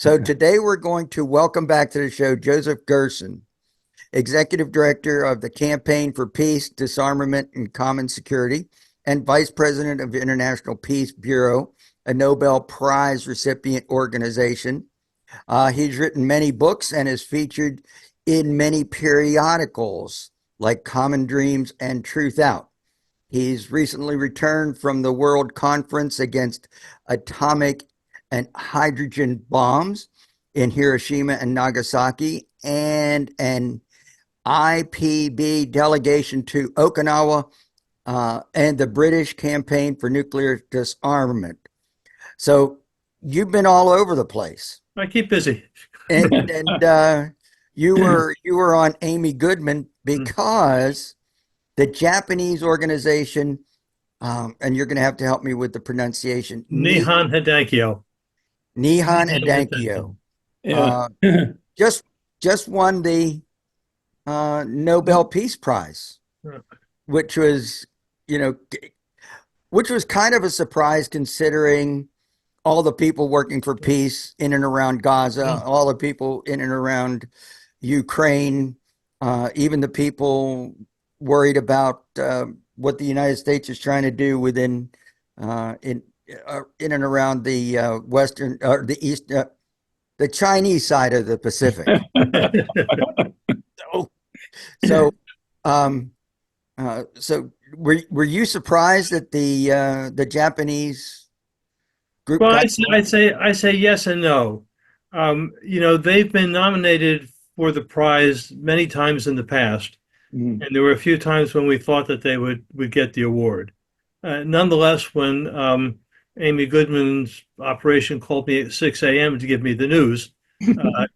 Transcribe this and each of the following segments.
So today we're going to welcome back to the show Joseph Gerson, Executive Director of the Campaign for Peace, Disarmament and Common Security, and Vice President of the International Peace Bureau, a Nobel Prize recipient organization. He's written many books and is featured in many periodicals like Common Dreams and Truth Out. He's recently returned from the World Conference Against Atomic and Hydrogen Bombs in Hiroshima and Nagasaki, and an IPB delegation to Okinawa and the British Campaign for Nuclear Disarmament. So you've been all over the place. I keep busy. And you were on Amy Goodman because the Japanese organization, and you're going to have to help me with the pronunciation. Nihon Hidankyo. Nihon Hidankyo. Yeah. Just won the Nobel Peace Prize, which was kind of a surprise considering all the people working for peace in and around Gaza, all the people in and around Ukraine, even the people worried about what the United States is trying to do within in and around the western or the east, the Chinese side of the Pacific. So were you surprised that the Japanese group? Well, I say yes and no. They've been nominated for the prize many times in the past, and there were a few times when we thought that they would get the award. Nonetheless, when Amy Goodman's operation called me at 6 a.m. to give me the news,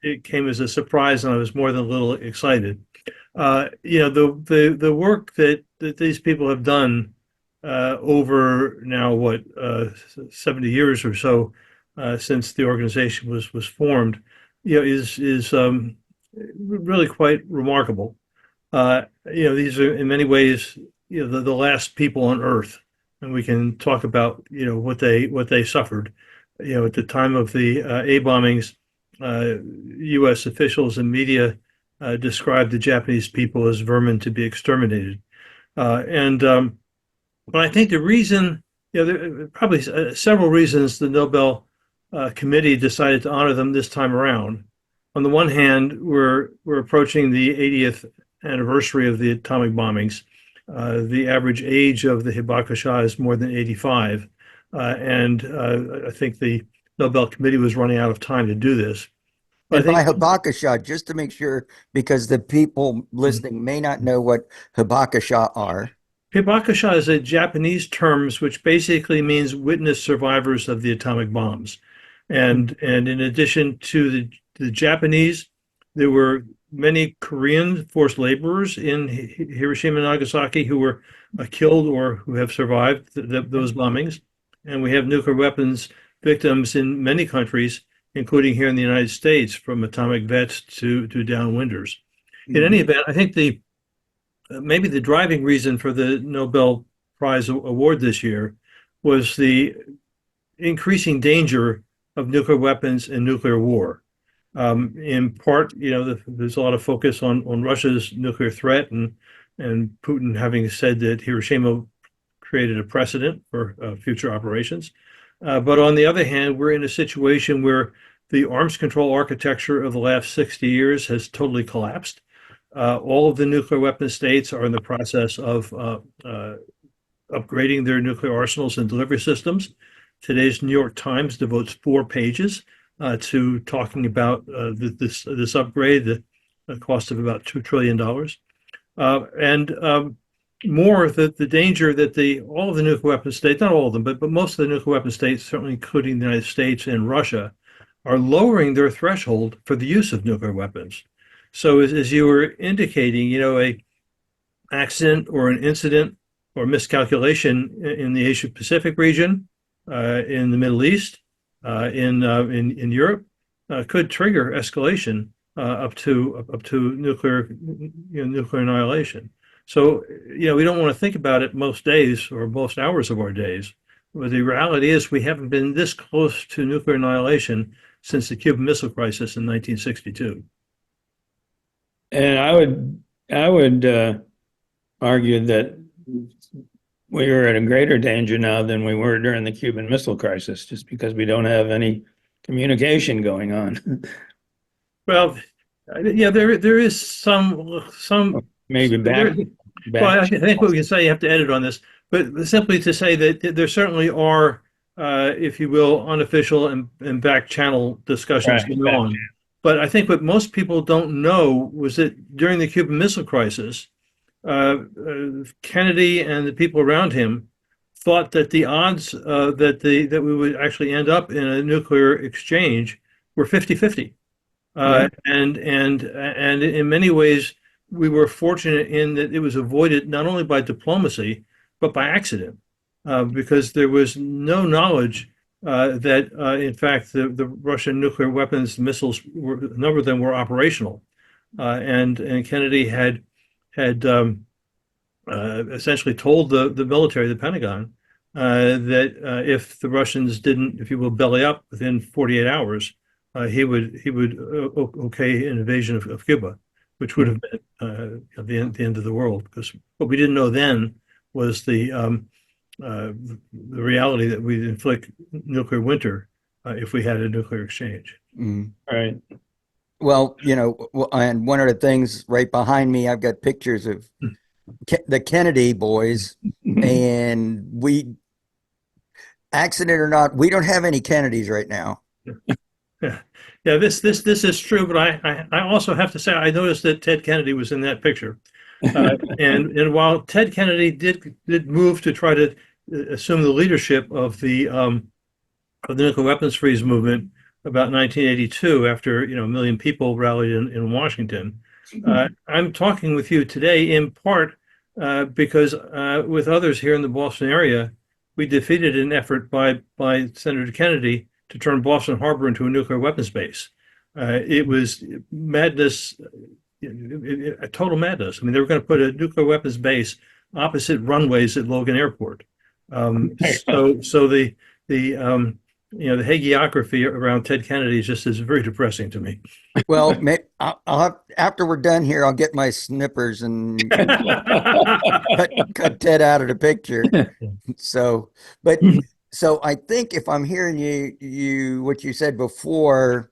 it came as a surprise, and I was more than a little excited. The work that these people have done over now 70 years or so since the organization was formed, is really quite remarkable. These are in many ways the last people on Earth, and we can talk about what they suffered. At the time of the A bombings, U.S. officials and media described the Japanese people as vermin to be exterminated. But I think the reason, there are probably several reasons the Nobel Committee decided to honor them this time around. On the one hand, we're approaching the 80th anniversary of the atomic bombings. The average age of the Hibakusha is more than 85. And I think the Nobel Committee was running out of time to do this. And by Hibakusha, just to make sure, because the people listening may not know what Hibakusha are. Hibakusha is a Japanese term which basically means witness survivors of the atomic bombs. And in addition to the Japanese, there were many Korean forced laborers in Hiroshima and Nagasaki who were killed or who have survived those bombings. And we have nuclear weapons victims in many countries, including here in the United States, from atomic vets to downwinders. In any event, I think maybe the driving reason for the Nobel Prize award this year was the increasing danger of nuclear weapons and nuclear war. In part, there's a lot of focus on Russia's nuclear threat and Putin having said that Hiroshima created a precedent for future operations. But on the other hand, we're in a situation where the arms control architecture of the last 60 years has totally collapsed. All of the nuclear weapon states are in the process of upgrading their nuclear arsenals and delivery systems. Today's New York Times devotes 4 pages to talking about this upgrade, the cost of about $2 trillion. More the danger that all of the nuclear weapon states, not all of them, but most of the nuclear weapon states, certainly including the United States and Russia, are lowering their threshold for the use of nuclear weapons. So as you were indicating, a accident or an incident or miscalculation in the Asia Pacific region, in the Middle East, in Europe, could trigger escalation up to nuclear annihilation. So we don't want to think about it most days or most hours of our days. But the reality is we haven't been this close to nuclear annihilation since the Cuban Missile Crisis in 1962. And I would argue that we are at a greater danger now than we were during the Cuban Missile Crisis, just because we don't have any communication going on. Well, yeah, there is some Maybe there, well, I think what we can say, you have to edit on this, but simply to say that there certainly are, if you will, unofficial and back channel discussions Right, going on. But I think what most people don't know was that during the Cuban Missile Crisis, Kennedy and the people around him thought that the odds that we would actually end up in a nuclear exchange were 50-50. And in many ways, we were fortunate in that it was avoided not only by diplomacy, but by accident, because there was no knowledge that, in fact, the Russian nuclear weapons, missiles, a number of them were operational. And Kennedy had essentially told the military, the Pentagon, that if the Russians didn't, if you will, belly up within 48 hours, he would okay an invasion of Cuba, which would have been the end of the world. Because what we didn't know then was the reality that we'd inflict nuclear winter if we had a nuclear exchange. Mm. Right. Well, and one of the things right behind me, I've got pictures of the Kennedy boys, and we, accident or not, we don't have any Kennedys right now. Yeah, this is true, but I also have to say I noticed that Ted Kennedy was in that picture, and while Ted Kennedy did move to try to assume the leadership of the nuclear weapons freeze movement about 1982, after a million people rallied in Washington, I'm talking with you today in part because with others here in the Boston area, we defeated an effort by Senator Kennedy to turn Boston Harbor into a nuclear weapons base. It was madness, a total madness. I mean, they were going to put a nuclear weapons base opposite runways at Logan Airport. So the hagiography around Ted Kennedy is very depressing to me. Well, I'll have, after we're done here, I'll get my snippers and cut Ted out of the picture. So I think if I'm hearing you what you said before,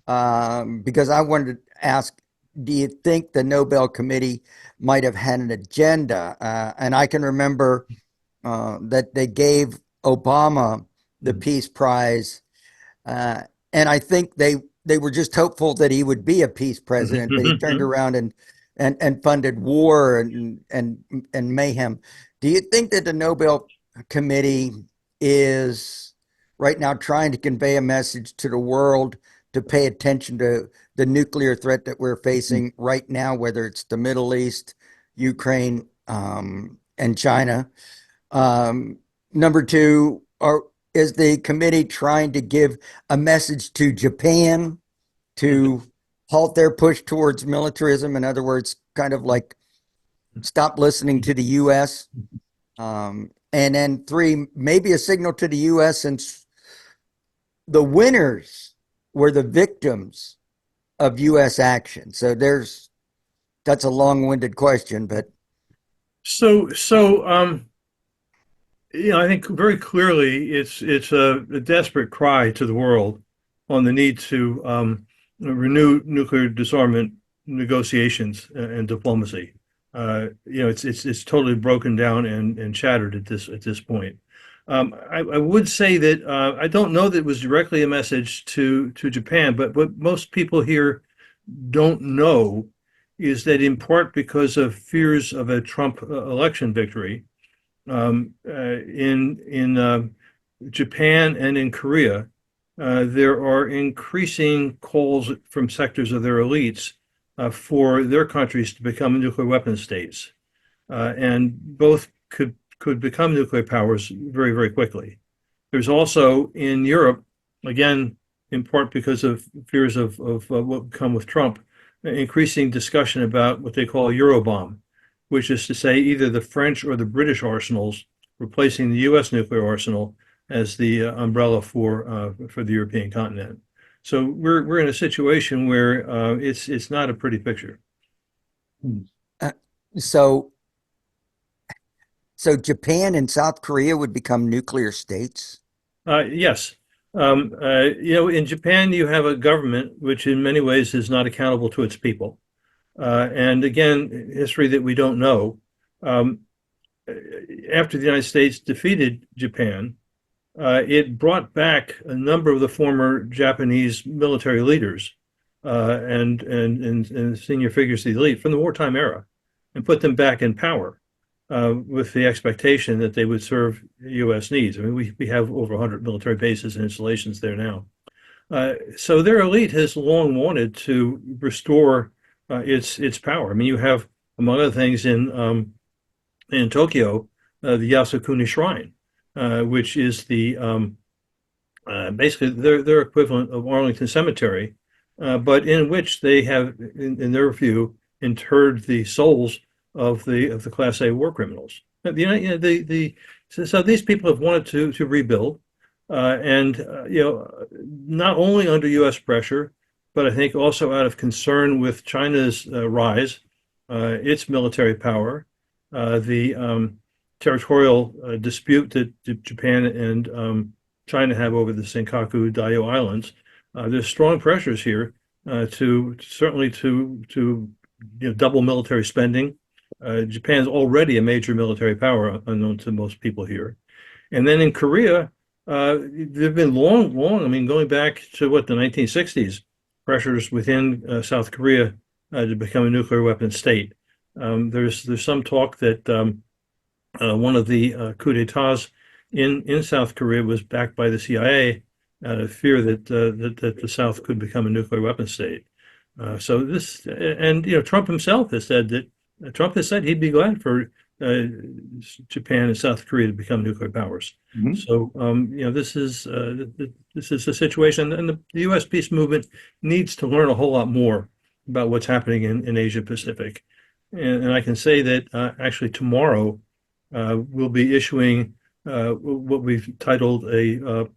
because I wanted to ask, do you think the Nobel Committee might have had an agenda? And I can remember that they gave Obama the Peace Prize, and I think they were just hopeful that he would be a peace president, but he turned around and funded war and mayhem. Do you think that the Nobel Committee is right now trying to convey a message to the world to pay attention to the nuclear threat that we're facing right now, whether it's the Middle East, Ukraine, and China? Number two, is the committee trying to give a message to Japan to halt their push towards militarism? In other words, kind of like stop listening to the U.S. And then three, maybe a signal to the U.S. since the winners were the victims of U.S. action. So that's a long-winded question, but. I think very clearly it's a desperate cry to the world on the need to renew nuclear disarmament negotiations and diplomacy. It's totally broken down and shattered at this point. I would say that I don't know that it was directly a message to Japan, but what most people here don't know is that in part because of fears of a Trump election victory, in Japan and in Korea, there are increasing calls from sectors of their elites for their countries to become nuclear weapons states, and both could become nuclear powers very, very quickly. There's also in Europe, again, in part because of fears of what would come with Trump, increasing discussion about what they call a Eurobomb, which is to say either the French or the British arsenals replacing the U.S. nuclear arsenal as the umbrella for the European continent. So we're in a situation where it's not a pretty picture. So, so Japan and South Korea would become nuclear states? Yes. In Japan, you have a government which in many ways is not accountable to its people. And again, history that we don't know. Um, After the United States defeated Japan, it brought back a number of the former Japanese military leaders and senior figures of the elite from the wartime era and put them back in power with the expectation that they would serve U.S. needs. I mean, we have over 100 military bases and installations there now. So their elite has long wanted to restore its power. I mean, you have, among other things, in Tokyo, the Yasukuni Shrine, which is the basically their equivalent of Arlington Cemetery, but in which they have, in their view, interred the souls of the Class A war criminals. So these people have wanted to rebuild, and not only under U.S. pressure, but I think also out of concern with China's rise, its military power, the territorial dispute that Japan and China have over the Senkaku Daio Islands. There's strong pressures here to certainly to double military spending. Japan's already a major military power, unknown to most people here. And then in Korea, there've been long, I mean, going back to the 1960s, pressures within South Korea to become a nuclear weapon state. There's some talk that one of the coups d'etats in South Korea was backed by the CIA out of fear that the South could become a nuclear weapon state. So this, and Trump himself has said he'd be glad for Japan and South Korea to become nuclear powers. Mm-hmm. So this is a situation, and the U.S. peace movement needs to learn a whole lot more about what's happening in Asia Pacific. And I can say that actually tomorrow we'll be issuing what we've titled a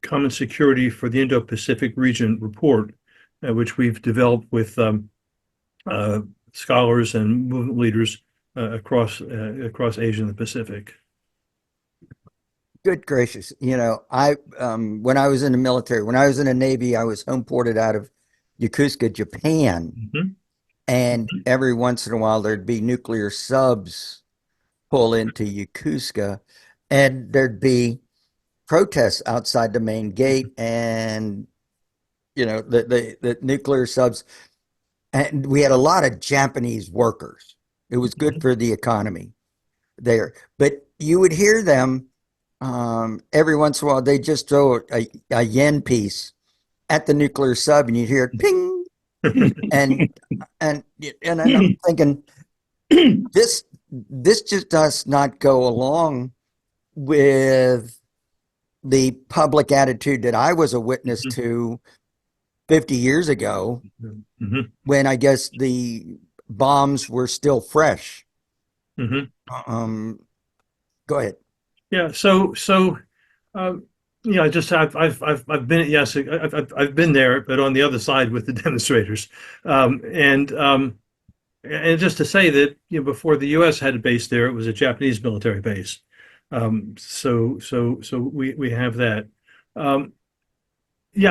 Common Security for the Indo-Pacific Region report, which we've developed with scholars and movement leaders across Asia and the Pacific. Good gracious. I when I was in the military, when I was in the Navy, I was home ported out of Yokosuka, Japan. Mm-hmm. And every once in a while, there'd be nuclear subs pull into Yokosuka, and there'd be protests outside the main gate, and the nuclear subs. And we had a lot of Japanese workers. It was good for the economy there. But you would hear them every once in a while. They just throw a yen piece at the nuclear sub, and you'd hear it ping. and I'm thinking this just does not go along with the public attitude that I was a witness to 50 years ago, Mm-hmm. when I guess the bombs were still fresh. Mm-hmm. Go ahead. Yeah. So I've been, yes, I've been there, but on the other side with the demonstrators, and just to say that before the U.S. had a base there, it was a Japanese military base. So we have that. I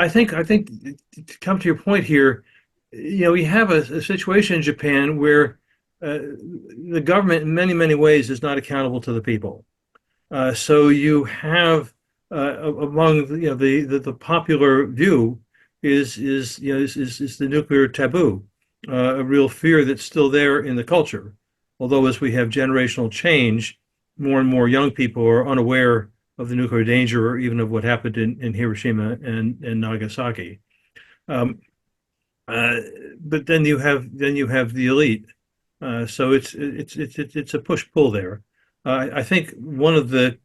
think to come to your point here, we have a situation in Japan where the government in many ways is not accountable to the people. So you have among the popular view is the nuclear taboo, a real fear that's still there in the culture. Although as we have generational change, more and more young people are unaware of the nuclear danger or even of what happened in Hiroshima and Nagasaki. But then you have the elite. So it's a push-pull there. I think one of the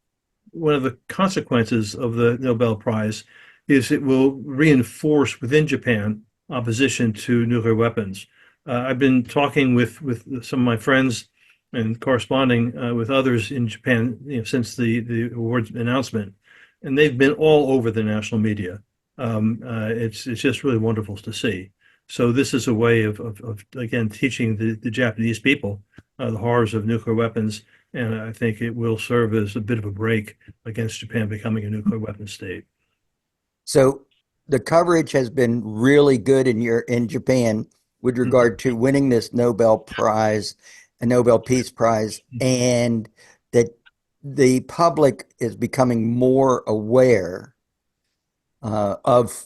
consequences of the Nobel Prize is it will reinforce within Japan opposition to nuclear weapons. I've been talking with some of my friends and corresponding with others in Japan, since the awards announcement, and they've been all over the national media It's just really wonderful to see. So this is a way of again teaching the Japanese people the horrors of nuclear weapons, and I think it will serve as a bit of a break against Japan becoming a nuclear weapon state. So the coverage has been really good in Japan with regard to winning this Nobel Prize, a Nobel Peace Prize, and that the public is becoming more aware of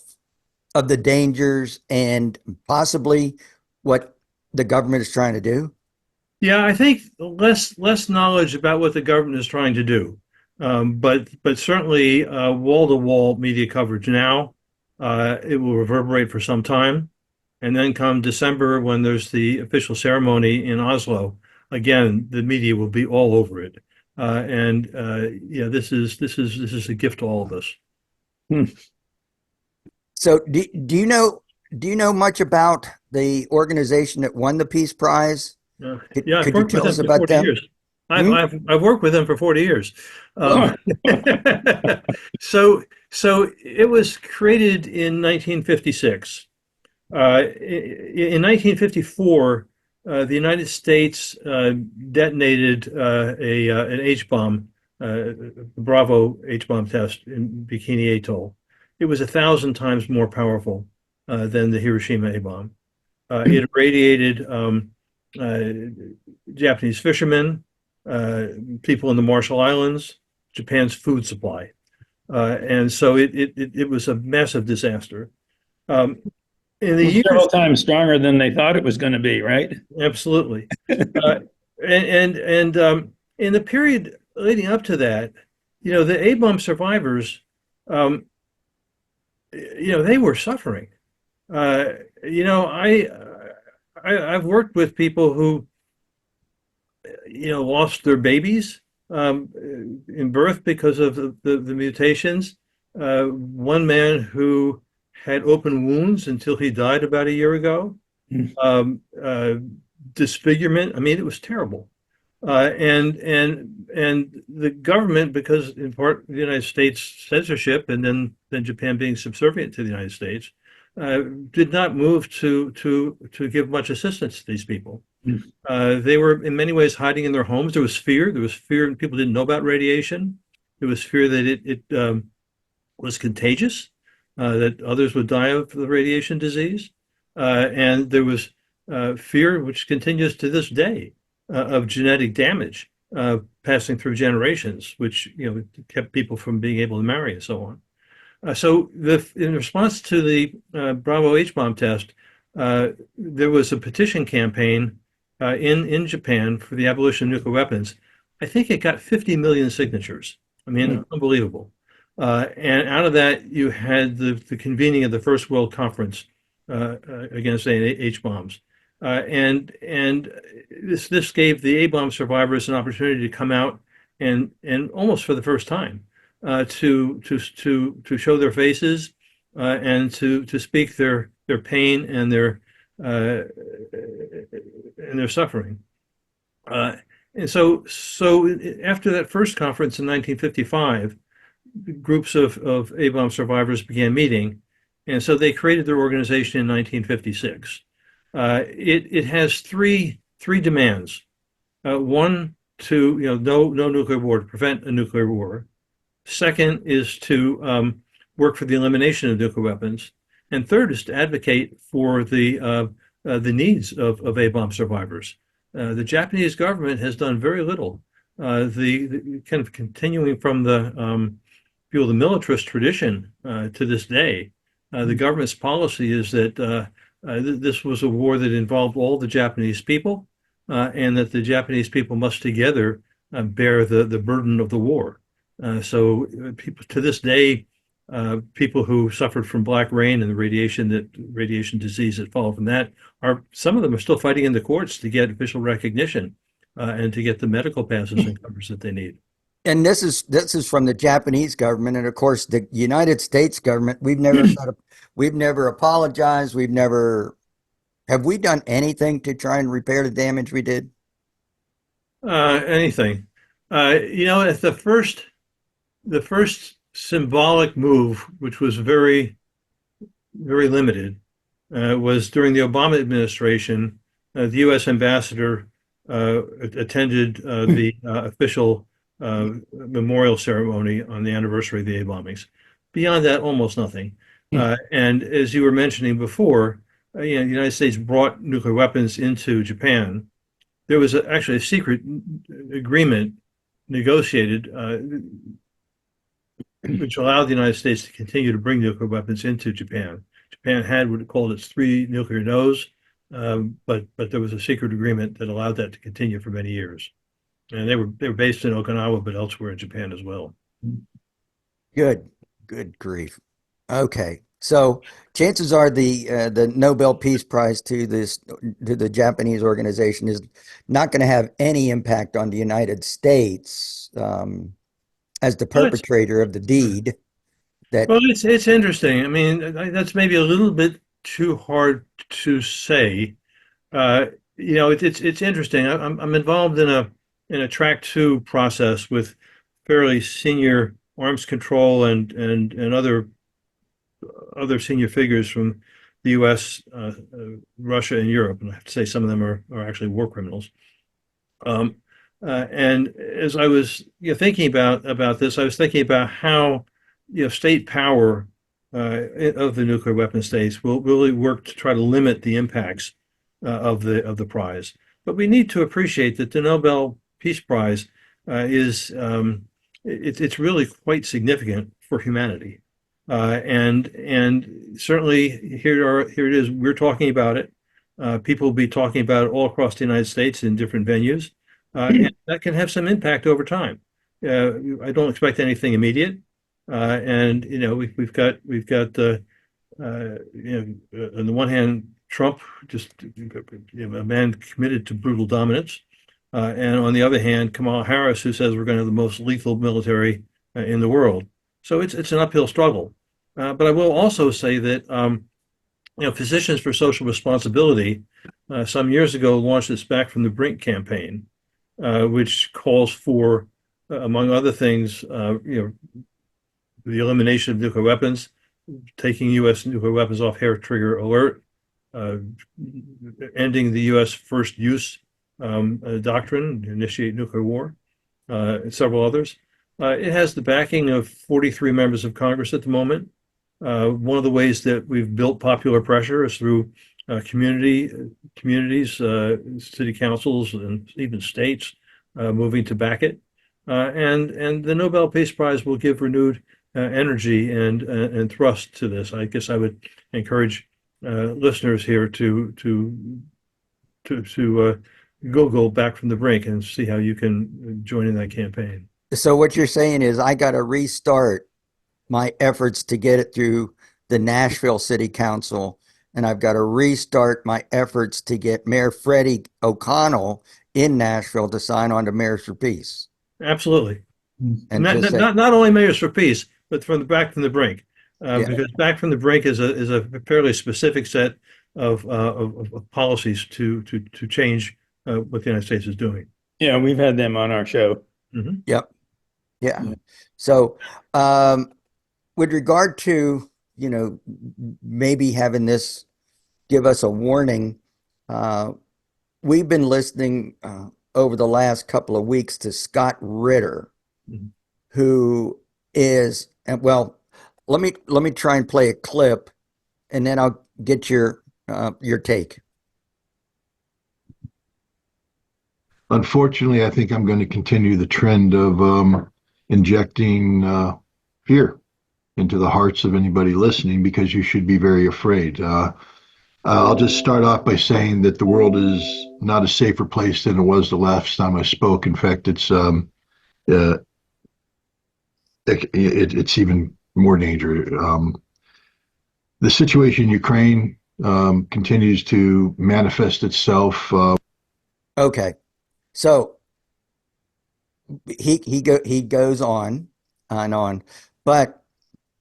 the dangers and possibly what the government is trying to do. Yeah, I think less knowledge about what the government is trying to do, but certainly wall-to-wall media coverage now. It will reverberate for some time, and then come December when there's the official ceremony in Oslo, again the media will be all over it, and yeah, this is a gift to all of us. Hmm. So do you know much about the organization that won the Peace Prize? Yeah, I've Could you worked with tell them us for about 40 them? years. I've, Hmm? I've I've worked with them for 40 years. Oh, Um, so it was created in 1956. In 1954, the United States detonated an H bomb, the Bravo H bomb test in Bikini Atoll. It was 1,000 times more powerful than the Hiroshima A bomb. It irradiated uh, Japanese fishermen, people in the Marshall Islands, Japan's food supply. And so it was a massive disaster. Um, in the several years, times stronger than they thought it was going to be, right? absolutely. Uh, and in the period leading up to that, the A bomb survivors, um, they were suffering. Uh, you know, I've worked with people who lost their babies in birth because of the mutations. One man who had open wounds until he died about a year ago. Hmm. Um, uh, Disfigurement. I mean, it was terrible. And the government, because in part the United States censorship, and then Japan being subservient to the United States, did not move to give much assistance to these people. They were in many ways hiding in their homes. There was fear. There was fear, and people didn't know about radiation. There was fear that it was contagious, that others would die of the radiation disease, and there was fear, which continues to this day, of genetic damage passing through generations, which kept people from being able to marry and so on. In response to the Bravo H bomb test, there was a petition campaign in Japan for the abolition of nuclear weapons. I think it got 50 million signatures. I mean, unbelievable. And out of that, you had the convening of the First World Conference against H bombs, and this gave the A bomb survivors an opportunity to come out and almost for the first time to show their faces and to speak their pain uh, and their suffering. And so after that first conference in 1955, groups of A-bomb survivors began meeting, and so they created their organization in 1956. It has three demands. One, to no nuclear war, to prevent a nuclear war. Second is to work for the elimination of nuclear weapons, and third is to advocate for the needs of A-bomb survivors. The Japanese government has done very little. The kind of continuing from the militarist tradition to this day, the government's policy is that this was a war that involved all the Japanese people, and that the Japanese people must together bear the burden of the war. So people to this day, people who suffered from black rain and the radiation disease that followed from that, some of them are still fighting in the courts to get official recognition and to get the medical passes and covers that they need. And this is from the Japanese government, and of course the United States government. We've never apologized. Have we done anything to try and repair the damage we did? Anything. At the first symbolic move, which was very very limited, was during the Obama administration, the U.S. ambassador attended the official memorial ceremony on the anniversary of the A bombings. Beyond that, almost nothing. And as you were mentioning before, the United States brought nuclear weapons into Japan. There was actually a secret agreement negotiated which allowed the United States to continue to bring nuclear weapons into Japan. Japan had what it called its 3 nuclear no's, but there was a secret agreement that allowed that to continue for many years. And they were based in Okinawa, but elsewhere in Japan as well. Good grief. Okay, so chances are the Nobel Peace Prize to the Japanese organization is not going to have any impact on the United States as the perpetrator of the deed. Well, it's interesting. I mean, that's maybe a little bit too hard to say. It's interesting. I'm involved in a track 2 process with fairly senior arms control and other senior figures from the U.S., Russia, and Europe. And I have to say some of them are actually war criminals. And as I was thinking about this, I was thinking about how state power of the nuclear weapon states will really work to try to limit the impacts of the prize. But we need to appreciate that the Nobel Peace Prize is it's really quite significant for humanity, and certainly here it is. We're talking about it. People will be talking about it all across the United States in different venues, and that can have some impact over time. I don't expect anything immediate, and we've got on the one hand, Trump, just a man committed to brutal dominance. And on the other hand, Kamala Harris, who says we're going to have the most lethal military in the world. So it's an uphill struggle. But I will also say that Physicians for Social Responsibility some years ago launched this Back from the Brink campaign, which calls for, among other things, the elimination of nuclear weapons, taking U.S. nuclear weapons off hair trigger alert, ending the U.S. first use doctrine, initiate nuclear war, and several others. It has the backing of 43 members of Congress at the moment. One of the ways that we've built popular pressure is through communities, city councils, and even states moving to back it. And the Nobel Peace Prize will give renewed energy and thrust to this. I guess I would encourage listeners here to go back from the brink and see how you can join in that campaign. So what you're saying is I got to restart my efforts to get it through the Nashville City Council, and I've got to restart my efforts to get Mayor Freddie O'Connell in Nashville to sign on to Mayors for Peace. Absolutely. And not only Mayors for Peace, but back from the brink, because Back from the Brink is a fairly specific set of policies to change what the United States is doing. Yeah, we've had them on our show. Mm-hmm. Yep. Yeah. So, with regard to, maybe having this give us a warning, we've been listening over the last couple of weeks to Scott Ritter, mm-hmm. who is, well, let me try and play a clip, and then I'll get your take. Unfortunately, I think I'm going to continue the trend of injecting fear into the hearts of anybody listening, because you should be very afraid. I'll just start off by saying that the world is not a safer place than it was the last time I spoke. In fact, it's even more dangerous. The situation in Ukraine continues to manifest itself. Okay. So he goes on and on, but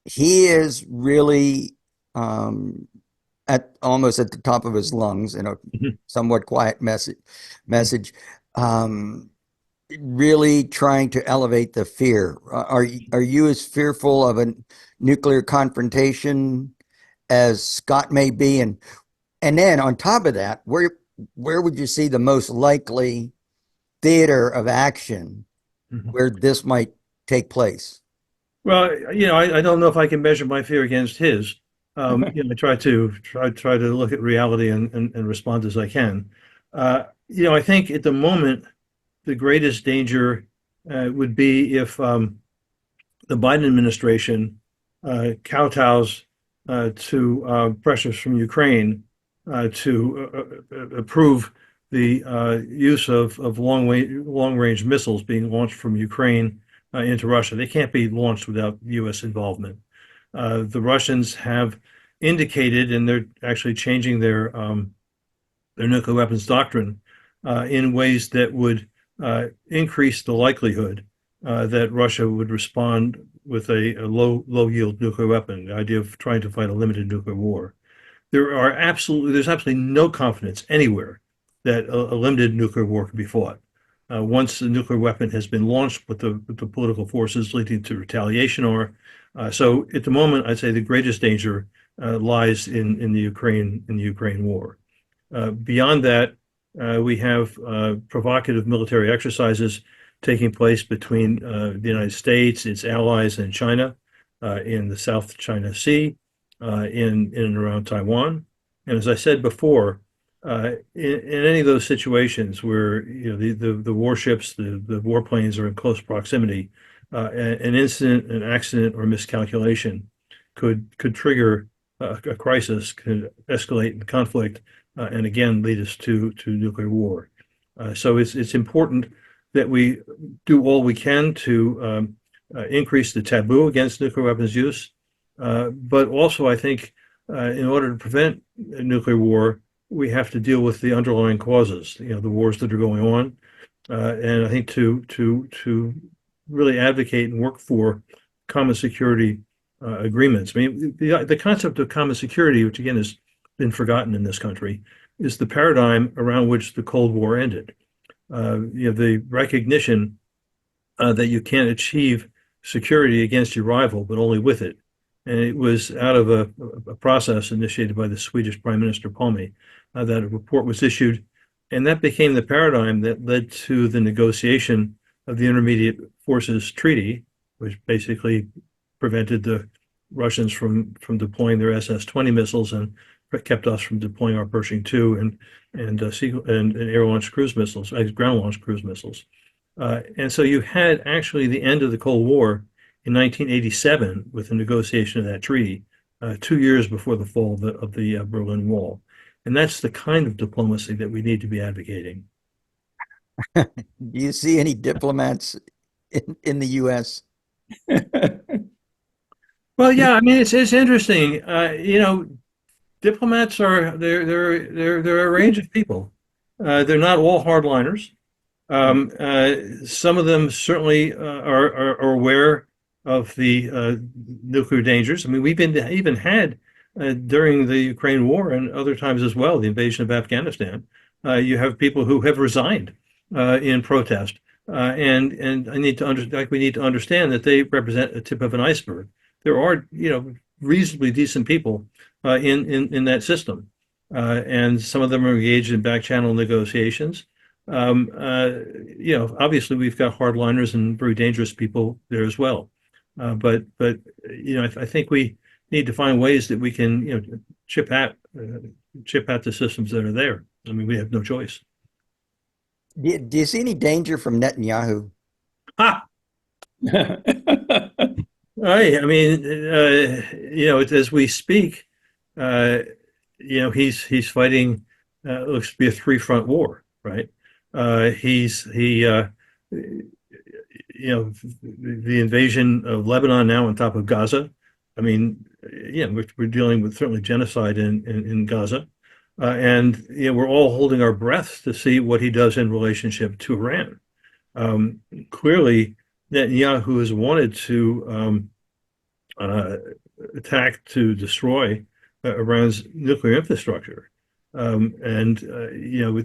he is really almost at the top of his lungs in a mm-hmm. somewhat quiet message, really trying to elevate the fear. Are you as fearful of a nuclear confrontation as Scott may be, and then on top of that, where would you see the most likely theater of action Mhm. where this might take place? Well, I don't know if I can measure my fear against his. I try to look at reality and respond as I can. I think at the moment the greatest danger would be if the Biden administration kowtows to pressures from Ukraine to approve the use of long range missiles being launched from Ukraine into Russia. They can't be launched without U.S. involvement. The Russians have indicated, and they're actually changing their nuclear weapons doctrine in ways that would increase the likelihood that Russia would respond with a low yield nuclear weapon. The idea of trying to fight a limited nuclear war. There's absolutely no confidence anywhere that a limited nuclear war can be fought. Once the nuclear weapon has been launched, with the political forces leading to retaliation are. So at the moment, I'd say the greatest danger lies in the Ukraine war. Beyond that, we have provocative military exercises taking place between the United States, its allies, and China in the South China Sea, in and around Taiwan. And as I said before, in any of those situations where the warships, the warplanes are in close proximity, an incident, an accident, or miscalculation could trigger a crisis, could escalate in conflict, and again lead us to nuclear war. So it's important that we do all we can to increase the taboo against nuclear weapons use, but also I think in order to prevent nuclear war, we have to deal with the underlying causes, the wars that are going on, and I think to really advocate and work for common security agreements. I mean, the concept of common security, which again has been forgotten in this country, is the paradigm around which the Cold War ended. The recognition that you can't achieve security against your rival, but only with it. And it was out of a process initiated by the Swedish Prime Minister Palme that a report was issued. And that became the paradigm that led to the negotiation of the Intermediate Forces Treaty, which basically prevented the Russians from deploying their SS-20 missiles and kept us from deploying our Pershing II and air-launched cruise missiles, ground-launched cruise missiles. And so you had actually the end of the Cold War in 1987 with the negotiation of that treaty, 2 years before the fall of the Berlin Wall. And that's the kind of diplomacy that we need to be advocating. Do you see any diplomats in the U.S.? Well, yeah, I mean, it's interesting. Diplomats they're a range of people. They're not all hardliners. Some of them certainly are aware of the nuclear dangers. I mean, we've even had during the Ukraine war and other times as well, the invasion of Afghanistan. You have people who have resigned in protest, and we need to understand that they represent a tip of an iceberg. There are reasonably decent people in that system, and some of them are engaged in back channel negotiations. Obviously we've got hardliners and very dangerous people there as well. But I think we need to find ways that we can chip at the systems that are there. I mean, we have no choice. Do you see any danger from Netanyahu? I mean, as we speak, he's fighting. Looks to be a three-front war, right? The invasion of Lebanon now on top of Gaza. I mean, we're dealing with certainly genocide in Gaza, and we're all holding our breath to see what he does in relationship to Iran. Clearly, Netanyahu has wanted to attack to destroy Iran's nuclear infrastructure, and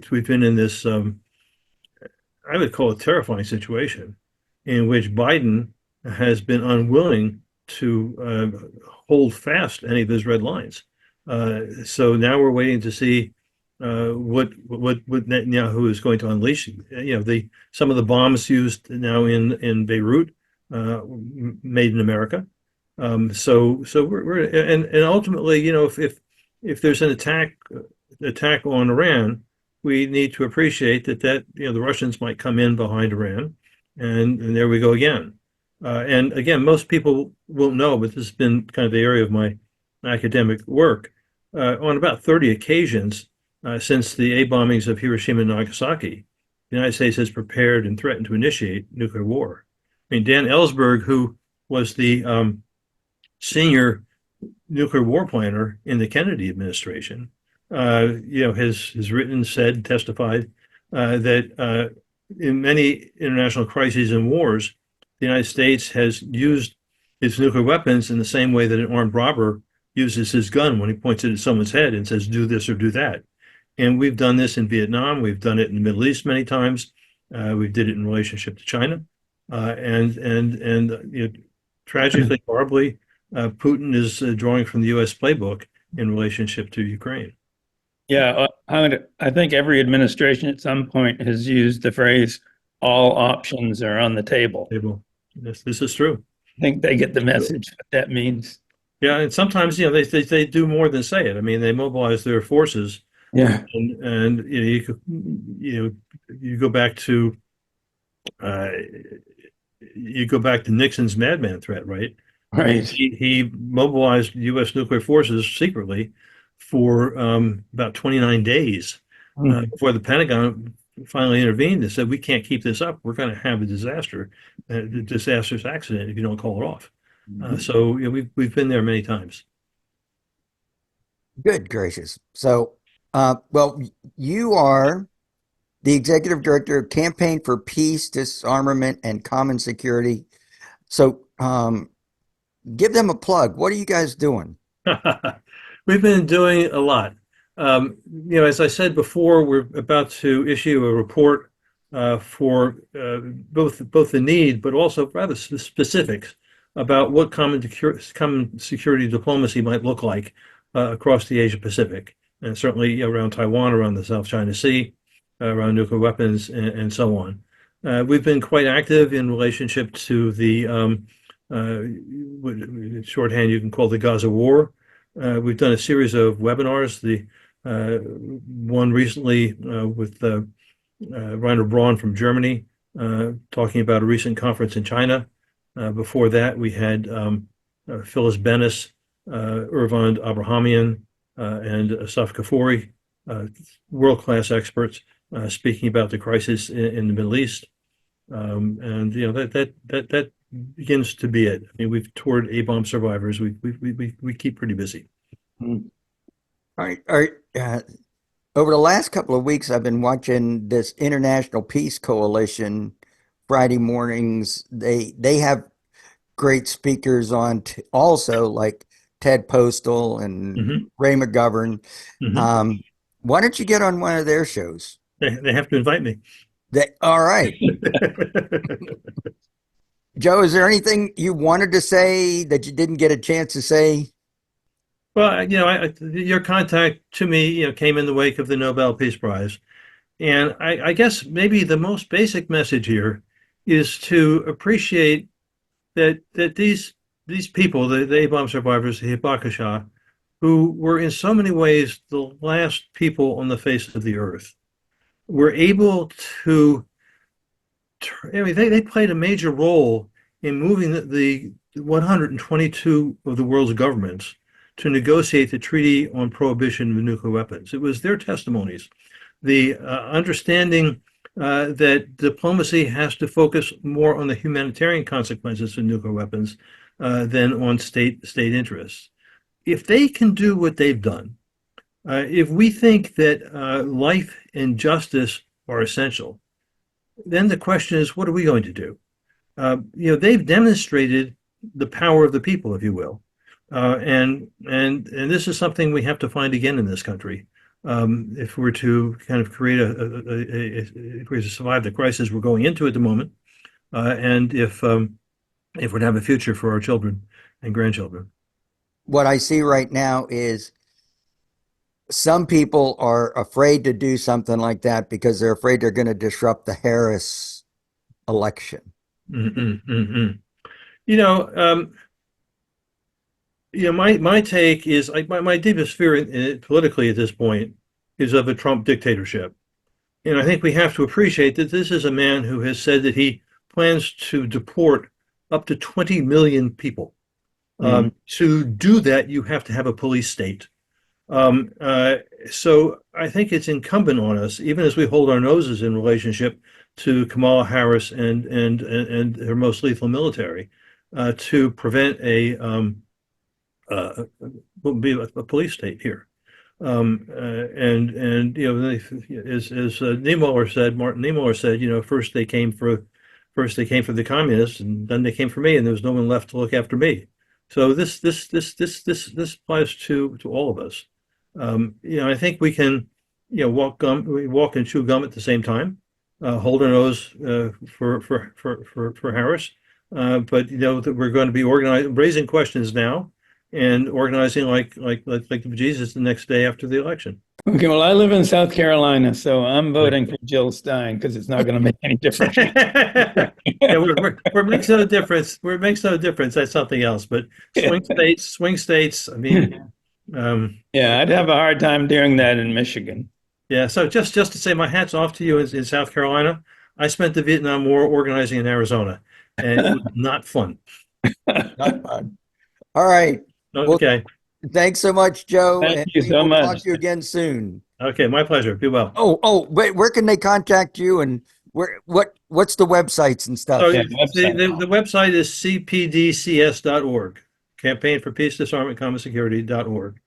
we've been in this. I would call it a terrifying situation in which Biden has been unwilling to hold fast any of his red lines. So now we're waiting to see what Netanyahu is going to unleash. Some of the bombs used now in Beirut, made in America. So we're and ultimately, if there's an attack on Iran, we need to appreciate that the Russians might come in behind Iran, and there we go again. And again, most people won't know, but this has been kind of the area of my academic work. On about 30 occasions since the A bombings of Hiroshima and Nagasaki, the United States has prepared and threatened to initiate nuclear war. I mean, Dan Ellsberg, who was the senior nuclear war planner in the Kennedy administration, has written, said, testified that in many international crises and wars, the United States has used its nuclear weapons in the same way that an armed robber uses his gun when he points it at someone's head and says, do this or do that. And we've done this in Vietnam. We've done it in the Middle East many times. We did it in relationship to China. Tragically, horribly, Putin is drawing from the U.S. playbook in relationship to Ukraine. Yeah, I think every administration at some point has used the phrase "all options are on the table." This is true. I think they get the message what that means. Yeah, and sometimes they do more than say it. I mean, they mobilize their forces. Yeah, and you go back to Nixon's madman threat, right? right. He mobilized U.S. nuclear forces secretly for about 29 days before the Pentagon finally intervened and said, we can't keep this up. We're going to have a disastrous accident if you don't call it off. So we've been there many times. Good gracious. So, well, you are the executive director of Campaign for Peace, Disarmament and Common Security. So, give them a plug. What are you guys doing? We've been doing a lot. As I said before, we're about to issue a report for both the need, but also rather specifics about what common security diplomacy might look like across the Asia Pacific, and certainly around Taiwan, around the South China Sea, around nuclear weapons, and so on. We've been quite active in relationship to the shorthand you can call the Gaza War. We've done a series of webinars. The one recently with Rainer Braun from Germany, talking about a recent conference in China. Before that, we had Phyllis Bennis, Irvand Abrahamian, and Asaf Kafori, world-class experts, speaking about the crisis in the Middle East. That begins to be it. I mean, we've toured A-bomb survivors. We keep pretty busy. All right. Over the last couple of weeks, I've been watching this International Peace Coalition Friday mornings. They have great speakers on also, like Ted Postal and Ray McGovern. Why don't you get on one of their shows? They have to invite me. All right. Joe, is there anything you wanted to say that you didn't get a chance to say? Well, your contact to me, came in the wake of the Nobel Peace Prize. And I guess maybe the most basic message here is to appreciate that these people, the A-bomb survivors, the Hibakusha, who were in so many ways the last people on the face of the earth, were able to, they played a major role in moving the 122 of the world's governments to negotiate the Treaty on Prohibition of Nuclear Weapons. It was their testimonies, the understanding that diplomacy has to focus more on the humanitarian consequences of nuclear weapons than on state interests. If they can do what they've done, if we think that life and justice are essential, then the question is, what are we going to do? They've demonstrated the power of the people, if you will. And this is something we have to find again in this country. If we're to kind of create if we're to survive the crisis we're going into at the moment, and if we're to have a future for our children and grandchildren. What I see right now is some people are afraid to do something like that because they're afraid they're going to disrupt the Harris election. You know, my take is my deepest fear politically at this point is of a Trump dictatorship. And I think we have to appreciate that this is a man who has said that he plans to deport up to 20 million people. To do that, you have to have a police state. So I think it's incumbent on us, even as we hold our noses in relationship to Kamala Harris and her most lethal military, to prevent a police state here. And you know, as Niemöller said, Martin Niemöller said, you know, first they came for the communists, and then they came for me, and there was no one left to look after me. So this applies to all of us. You know, I think we can, you know, walk and chew gum at the same time, hold our nose for Harris, but you know that we're going to be raising questions now, and organizing like Jesus the next day after the election. Okay, well, I live in South Carolina, so I'm voting for Jill Stein because it's not going to make any difference. Yeah, where it makes no difference. Where it makes no difference, that's something else. But swing states. I mean, yeah, I'd have a hard time doing that in Michigan. yeah. So just to say, my hat's off to you in South Carolina. I spent the Vietnam War organizing in Arizona, and it was not fun. Not fun. All right. Okay. Well, thanks so much, Joe. Thank you so we'll much. Talk to you again soon. Okay, my pleasure. Be well. Wait, where can they contact you, and what's the websites and stuff? So Yeah, the website is cpdcs.org, Campaign for Peace, Disarmament, Common Security.org.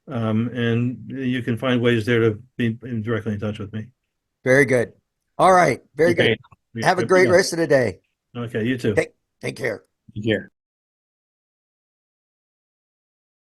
And you can find ways there to be directly in touch with me. Very good. All right. Very good. Have a great rest of the day. Okay, you too. Take care. Here.